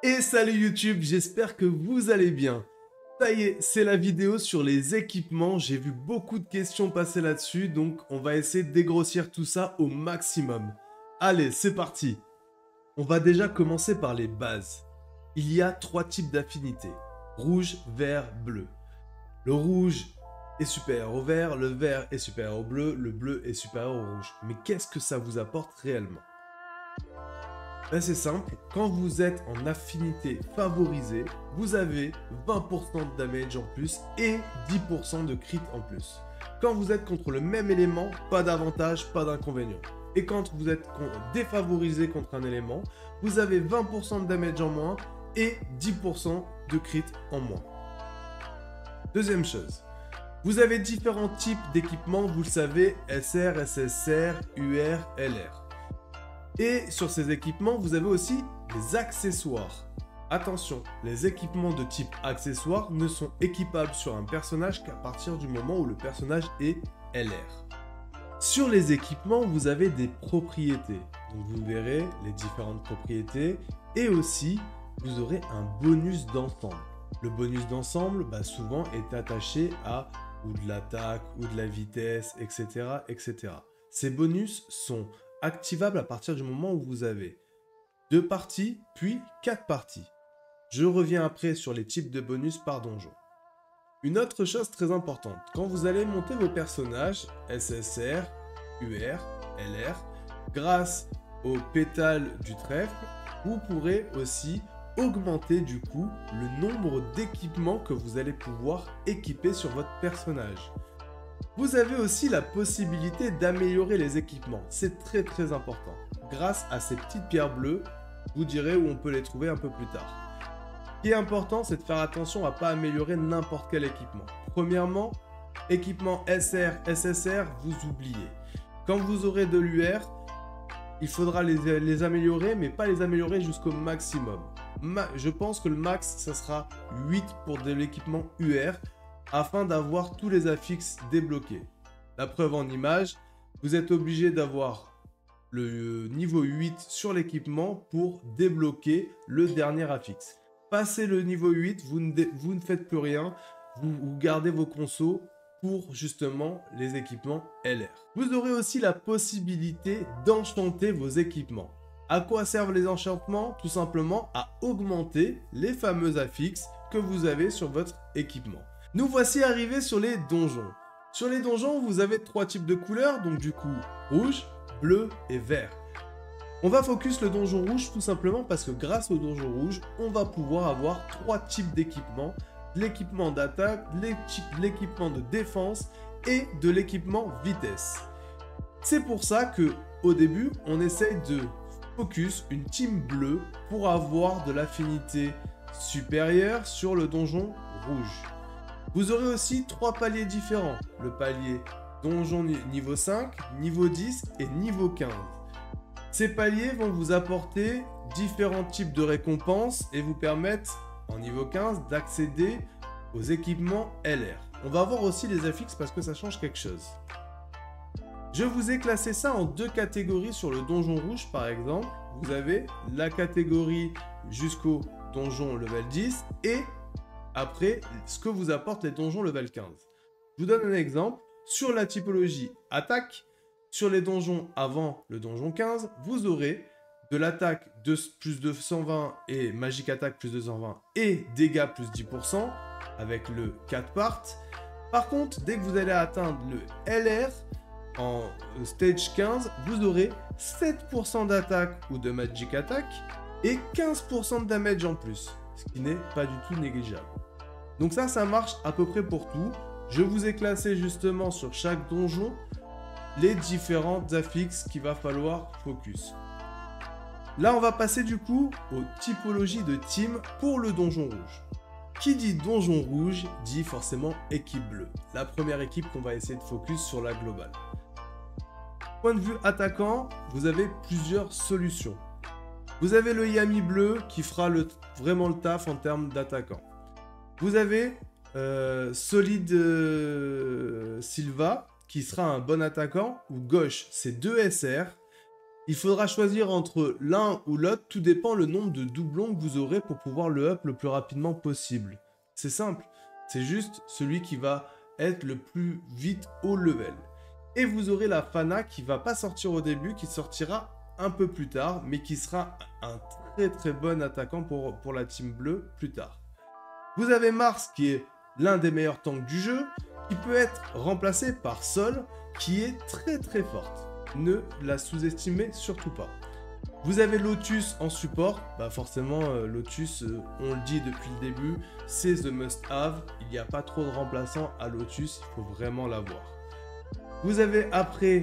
Et salut YouTube, j'espère que vous allez bien. Ça y est, c'est la vidéo sur les équipements. J'ai vu beaucoup de questions passer là-dessus, donc on va essayer de dégrossir tout ça au maximum. Allez, c'est parti. On va déjà commencer par les bases. Il y a 3 types d'affinités. Rouge, vert, bleu. Le rouge est supérieur au vert, le vert est supérieur au bleu, le bleu est supérieur au rouge. Mais qu'est-ce que ça vous apporte réellement ? Ben c'est simple, quand vous êtes en affinité favorisée, vous avez 20% de damage en plus et 10% de crit en plus. Quand vous êtes contre le même élément, pas d'avantage, pas d'inconvénient. Et quand vous êtes défavorisé contre un élément, vous avez 20% de damage en moins et 10% de crit en moins. Deuxième chose, vous avez différents types d'équipements, vous le savez, SR, SSR, UR, LR. Et sur ces équipements, vous avez aussi les accessoires. Attention, les équipements de type accessoire ne sont équipables sur un personnage qu'à partir du moment où le personnage est LR. Sur les équipements, vous avez des propriétés. Donc vous verrez les différentes propriétés et aussi vous aurez un bonus d'ensemble. Le bonus d'ensemble, souvent est attaché à ou de l'attaque ou de la vitesse, etc., etc. Ces bonus sont activable à partir du moment où vous avez 2 parties, puis 4 parties. Je reviens après sur les types de bonus par donjon. Une autre chose très importante, quand vous allez monter vos personnages, SSR, UR, LR, grâce au pétale du trèfle, vous pourrez aussi augmenter du coup le nombre d'équipements que vous allez pouvoir équiper sur votre personnage. Vous avez aussi la possibilité d'améliorer les équipements, c'est très important. Grâce à ces petites pierres bleues, je vous dirai où on peut les trouver un peu plus tard. Ce qui est important, c'est de faire attention à ne pas améliorer n'importe quel équipement. Premièrement, équipement SR, SSR, vous oubliez. Quand vous aurez de l'UR, il faudra les améliorer, mais pas les améliorer jusqu'au maximum. Je pense que le max, ça sera 8 pour de l'équipement UR, afin d'avoir tous les affixes débloqués. La preuve en image, vous êtes obligé d'avoir le niveau 8 sur l'équipement pour débloquer le dernier affixe. Passé le niveau 8, vous ne faites plus rien, vous gardez vos consos pour justement les équipements LR. Vous aurez aussi la possibilité d'enchanter vos équipements. À quoi servent les enchantements? Tout simplement à augmenter les fameux affixes que vous avez sur votre équipement. Nous voici arrivés sur les donjons. Sur les donjons, vous avez 3 types de couleurs, donc du coup, rouge, bleu et vert. On va focus le donjon rouge tout simplement parce que grâce au donjon rouge, on va pouvoir avoir 3 types d'équipements. L'équipement d'attaque, l'équipement de défense et de l'équipement vitesse. C'est pour ça que au début, on essaye de focus une team bleue pour avoir de l'affinité supérieure sur le donjon rouge. Vous aurez aussi 3 paliers différents. Le palier donjon niveau 5, niveau 10 et niveau 15. Ces paliers vont vous apporter différents types de récompenses et vous permettre, en niveau 15, d'accéder aux équipements LR. On va voir aussi les affixes parce que ça change quelque chose. Je vous ai classé ça en 2 catégories sur le donjon rouge par exemple. Vous avez la catégorie jusqu'au donjon level 10 et après ce que vous apportent les donjons level 15. Je vous donne un exemple. Sur la typologie attaque, sur les donjons avant le donjon 15, vous aurez de l'attaque plus 220 et magique attaque plus 220 et dégâts plus 10% avec le 4 part. Par contre, dès que vous allez atteindre le LR en stage 15, vous aurez 7% d'attaque ou de magic attack et 15% de damage en plus, ce qui n'est pas du tout négligeable. Donc ça marche à peu près pour tout. Je vous ai classé justement sur chaque donjon les différentes affixes qu'il va falloir focus. Là, on va passer du coup aux typologies de team pour le donjon rouge. Qui dit donjon rouge dit forcément équipe bleue. La première équipe qu'on va essayer de focus sur la globale. Point de vue attaquant, vous avez plusieurs solutions. Vous avez le Yami bleu qui fera vraiment le taf en termes d'attaquant. Vous avez Solid Silva qui sera un bon attaquant, ou gauche, c'est 2 SR. Il faudra choisir entre l'un ou l'autre, tout dépend le nombre de doublons que vous aurez pour pouvoir le up le plus rapidement possible. C'est simple, c'est juste celui qui va être le plus vite au level. Et vous aurez la Fana qui va pas sortir au début, qui sortira un peu plus tard, mais qui sera un très bon attaquant pour la team bleue plus tard. Vous avez Mars qui est l'un des meilleurs tanks du jeu, qui peut être remplacé par Sol, qui est très forte. Ne la sous-estimez surtout pas. Vous avez Lotus en support, bah forcément Lotus, on le dit depuis le début, c'est the must-have, il n'y a pas trop de remplaçants à Lotus, il faut vraiment l'avoir. Vous avez après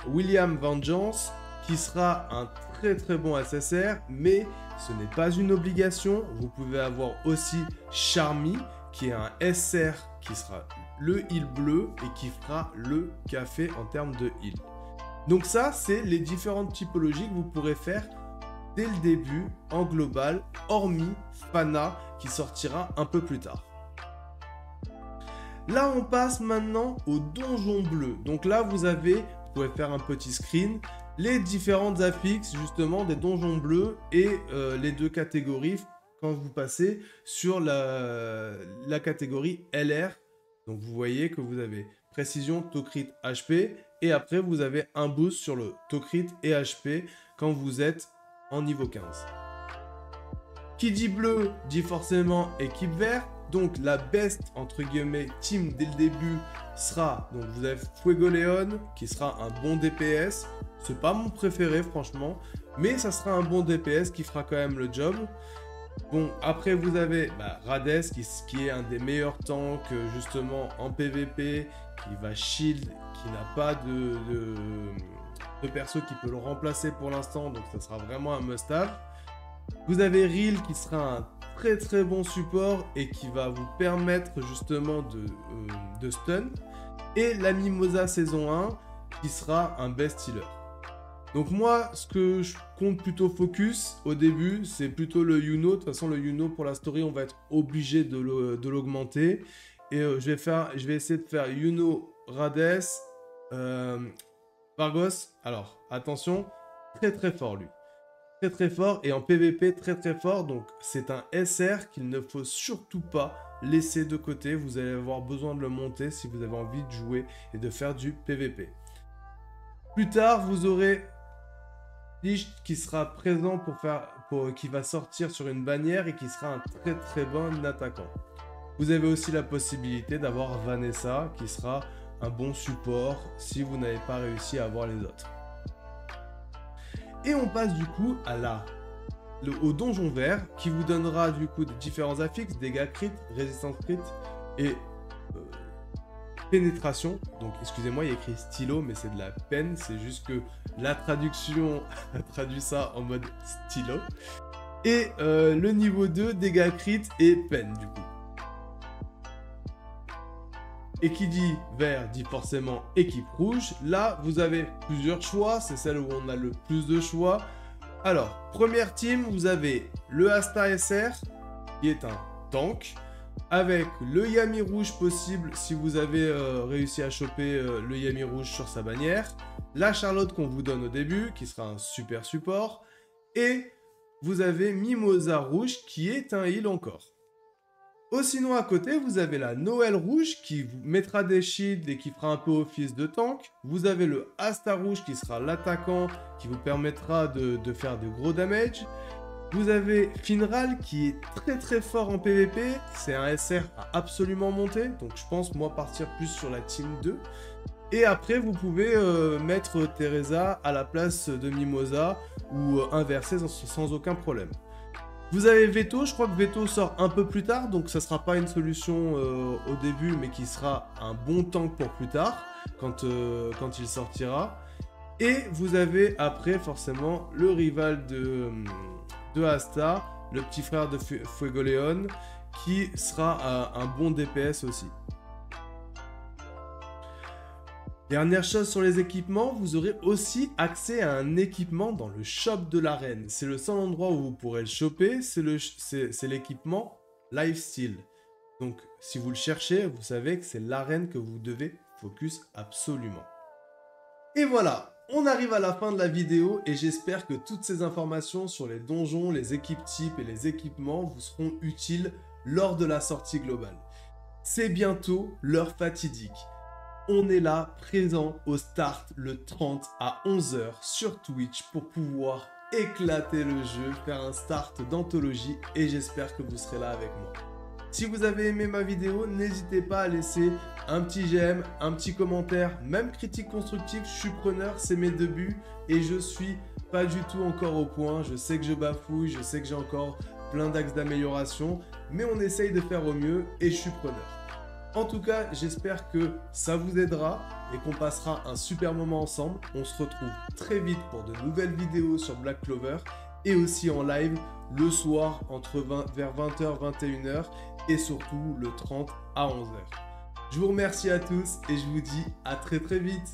William Vengeance, qui sera un très bon SSR, mais ce n'est pas une obligation. Vous pouvez avoir aussi Charmy, qui est un SR qui sera le heal bleu et qui fera le café en termes de heal. Donc ça, c'est les différentes typologies que vous pourrez faire dès le début en global, hormis Fana qui sortira un peu plus tard. Là, on passe maintenant au donjon bleu. Donc là, vous pouvez faire un petit screen, les différentes affixes justement des donjons bleus et les deux catégories quand vous passez sur la catégorie LR. Donc vous voyez que vous avez précision, taux crit, HP et après vous avez un boost sur le taux crit et HP quand vous êtes en niveau 15. Qui dit bleu dit forcément équipe verte. Donc la best entre guillemets team dès le début sera, donc vous avez Fuego Leon qui sera un bon DPS. C'est pas mon préféré franchement, mais ça sera un bon DPS qui fera quand même le job. Bon, après vous avez Rades qui est un des meilleurs tanks justement en PVP, qui va shield, qui n'a pas de perso qui peut le remplacer pour l'instant, donc ça sera vraiment un must-have. Vous avez Reel qui sera un très bon support et qui va vous permettre justement de stun. Et la Mimosa saison 1 qui sera un best healer. Donc moi, ce que je compte plutôt focus au début, c'est plutôt le Yuno. De toute façon, le Yuno pour la story, on va être obligé de l'augmenter. Et je vais essayer de faire Yuno, Rades, Vargos. Alors, attention, très fort lui. Très fort et en PVP très fort. Donc c'est un SR qu'il ne faut surtout pas laisser de côté. Vous allez avoir besoin de le monter si vous avez envie de jouer et de faire du PVP. Plus tard, vous aurez Lich qui sera présent qui va sortir sur une bannière et qui sera un très bon attaquant. Vous avez aussi la possibilité d'avoir Vanessa qui sera un bon support si vous n'avez pas réussi à avoir les autres. Et on passe du coup au donjon vert qui vous donnera du coup des différents affixes, dégâts crit, résistance crit et pénétration. Donc excusez-moi, il y a écrit stylo mais c'est de la peine, c'est juste que la traduction a traduit ça en mode stylo. Et le niveau 2, dégâts crit et peine du coup. Et qui dit vert dit forcément équipe rouge. Là, vous avez plusieurs choix. C'est celle où on a le plus de choix. Alors, première team, vous avez le Asta SR, qui est un tank, avec le Yami rouge possible si vous avez réussi à choper le Yami rouge sur sa bannière. La Charlotte qu'on vous donne au début, qui sera un super support. Et vous avez Mimosa rouge, qui est un heal encore. Sinon à côté, vous avez la Noël rouge qui vous mettra des shields et qui fera un peu office de tank. Vous avez le Asta rouge qui sera l'attaquant qui vous permettra de faire de gros damage. Vous avez Finral qui est très fort en PVP. C'est un SR à absolument monter. Donc je pense moi partir plus sur la team 2. Et après vous pouvez mettre Teresa à la place de Mimosa ou inverser sans aucun problème. Vous avez Veto, je crois que Veto sort un peu plus tard, donc ça sera pas une solution au début, mais qui sera un bon tank pour plus tard, quand il sortira. Et vous avez après forcément le rival de Asta, le petit frère de Fuego Leon, qui sera un bon DPS aussi. Dernière chose sur les équipements, vous aurez aussi accès à un équipement dans le shop de l'arène. C'est le seul endroit où vous pourrez le choper, c'est l'équipement Lifesteal. Donc si vous le cherchez, vous savez que c'est l'arène que vous devez focus absolument. Et voilà, On arrive à la fin de la vidéo et j'espère que toutes ces informations sur les donjons, les équipes types et les équipements vous seront utiles lors de la sortie globale. C'est bientôt l'heure fatidique. On est là, présent au start le 30 à 11 h sur Twitch pour pouvoir éclater le jeu, faire un start d'anthologie et j'espère que vous serez là avec moi. Si vous avez aimé ma vidéo, n'hésitez pas à laisser un petit j'aime, un petit commentaire, même critique constructive, je suis preneur, c'est mes débuts et je suis pas du tout encore au point. Je sais que je bafouille, je sais que j'ai encore plein d'axes d'amélioration, mais on essaye de faire au mieux et je suis preneur. En tout cas, j'espère que ça vous aidera et qu'on passera un super moment ensemble. On se retrouve très vite pour de nouvelles vidéos sur Black Clover et aussi en live le soir vers 20h, 21h et surtout le 30 à 11h. Je vous remercie à tous et je vous dis à très vite.